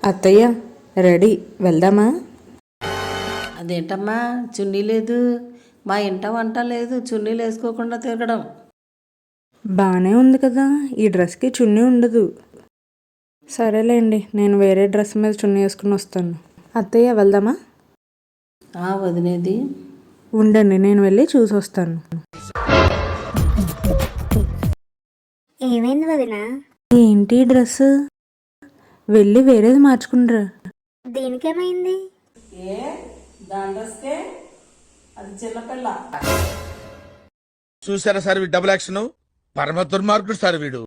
అత్తయ్య రెడీ, వెళ్దామా? అదేంటమ్మా చున్నీ లేదు, మా ఇంట వంట లేదు, చున్నీలు వేసుకోకుండా తిరగడం. బాగానే ఉంది కదా, ఈ డ్రెస్కి చున్నీ ఉండదు. సరేలేండి, నేను వేరే డ్రెస్ మీద చున్నీ వేసుకుని వస్తాను. అత్తయ్య వెళ్దామా? వదినేది ఉండండి, నేను వెళ్ళి చూసి వస్తాను. ఏమైంది వదినా? ఏంటి డ్రెస్? వెళ్ళి వేరేది మార్చుకుండ్రా. దీనికేమైంది? అది చిన్నపిల్ల. చూసారా సార్ వీడు డబుల్ యాక్షన్, పరమ దుర్మార్గుడు సార్ వీడు.